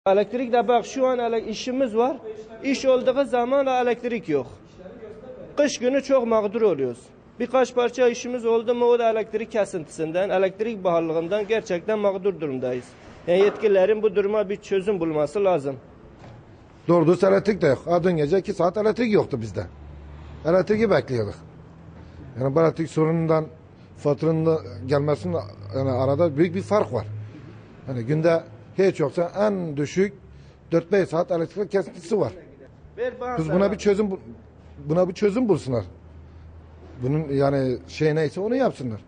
Elektrik de bak şu an işimiz var. İş olduğu zaman da elektrik yok. Kış günü çok mağdur oluyoruz. Birkaç parça işimiz oldu mu o da elektrik kesintisinden, elektrik pahalılığından gerçekten mağdur durumdayız. Yani yetkililerin bu duruma bir çözüm bulması lazım. Doğru düz elektrik de yok. Dün gece 2 saat elektrik yoktu bizde. Elektriği bekliyorduk. Yani bu elektrik sorunundan faturanın da gelmesinin yani arada büyük bir fark var. Yani günde hiç yoksa en düşük 4-5 saat elektrik kesintisi var. Biz buna bir çözüm bulsunlar. Bunun yani şey neyse onu yapsınlar.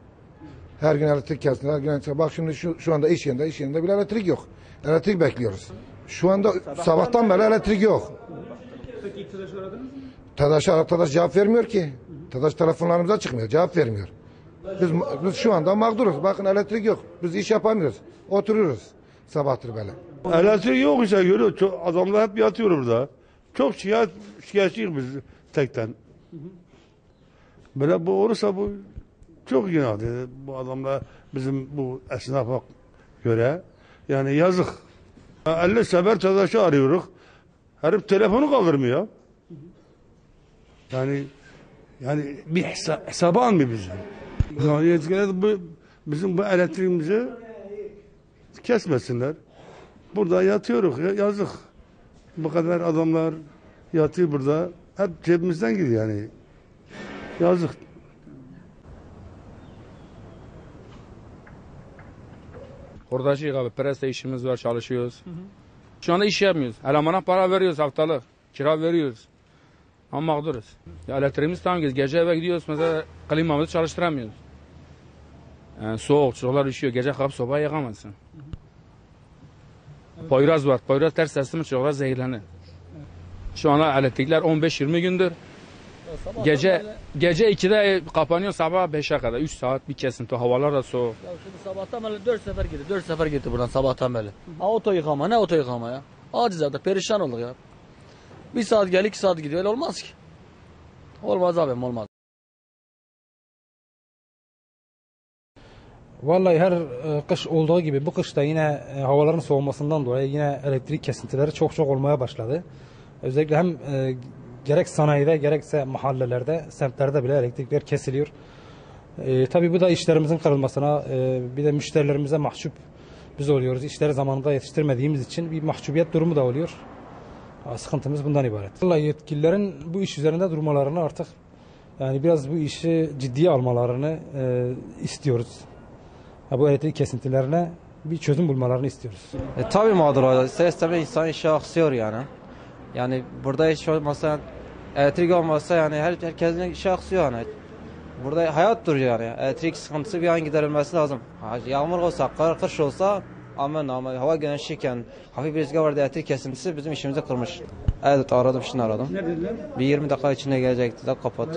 Her gün elektrik kessinler. Her gün elektrik. Bak şimdi şu anda iş yerinde bile elektrik yok. Elektrik bekliyoruz. Şu anda sabahtan beri elektrik yok. Peki TEDAŞ'ı aradınız mı? TEDAŞ cevap vermiyor ki. TEDAŞ telefonlarımıza çıkmıyor. Cevap vermiyor. Biz şu anda mağduruz. Bakın elektrik yok. Biz iş yapamıyoruz. Oturuyoruz sabahtır böyle. Elektrik yok işte görüyor. Adamlar hep yatıyor burada. Çok şikayetçiyiz biz tekten. Böyle bu olursa bu çok günah. Bu adamlar bizim bu esnafa göre yani yazık. 50 sefer TEDAŞ'ı arıyoruz. Herif telefonu kaldırmıyor. Yani bir hesaba almıyor bizi. Yani yetkililer bizim bu elektriğimizi kesmesinler. Burada yatıyoruz yazık. Bu kadar adamlar yatıyor burada. Hep cebimizden gidiyor yani. Yazık. Hurdacıyız abi. Presle işimiz var, çalışıyoruz. Şu anda iş yapmıyoruz. Elemana para veriyoruz haftalık. Kira veriyoruz. Ama mağduruz. Ya elektriğimiz tamam gece eve gidiyoruz. Mesela klimamızı çalıştıramıyoruz. Yani soğuk, çocuklar üşüyor. Gece kapı sobayı yakamazsın. Poyraz var. Poyraz ters testi mi çocuklar zehirlenir. Şu anda elektrikler 15-20 gündür. Gece 2'de kapanıyor, sabah 5'e kadar. 3 saat bir kesinti. Havalar da soğuk. Ya şimdi sabahtan beri 4 sefer gitti. 4 sefer gitti buradan sabahtan beri. Ha oto yıkama, ne oto yıkama ya? Aciz evde, perişan olduk ya. 1 saat gel, 2 saat gidiyor. Öyle olmaz ki. Olmaz abim, olmaz. Vallahi her kış olduğu gibi bu kışta yine havaların soğumasından dolayı yine elektrik kesintileri çok olmaya başladı. Özellikle hem gerek sanayide gerekse mahallelerde, semtlerde bile elektrikler kesiliyor. Tabii bu da işlerimizin kırılmasına, bir de müşterilerimize mahcup biz oluyoruz. İşleri zamanında yetiştirmediğimiz için bir mahcubiyet durumu da oluyor. Sıkıntımız bundan ibaret. Vallahi yetkililerin bu iş üzerinde durmalarını artık yani biraz bu işi ciddiye almalarını istiyoruz. Bu elektrik kesintilerine bir çözüm bulmalarını istiyoruz. Tabii mağdur oluyor. İster insan işe aksıyor yani. Yani burada hiç olmasa, elektrik olmasa yani herkesin işe aksıyor yani. Burada hayat duruyor yani. Elektrik sıkıntısı bir an giderilmesi lazım. Yağmur olsa, kış olsa ama hava güneşliyken hafif bir rüzgar vardı, elektrik kesintisi bizim işimizi kırmış. Evet aradım, şimdi aradım. Ne dediler? Bir 20 dakika içinde gelecekti de kapat.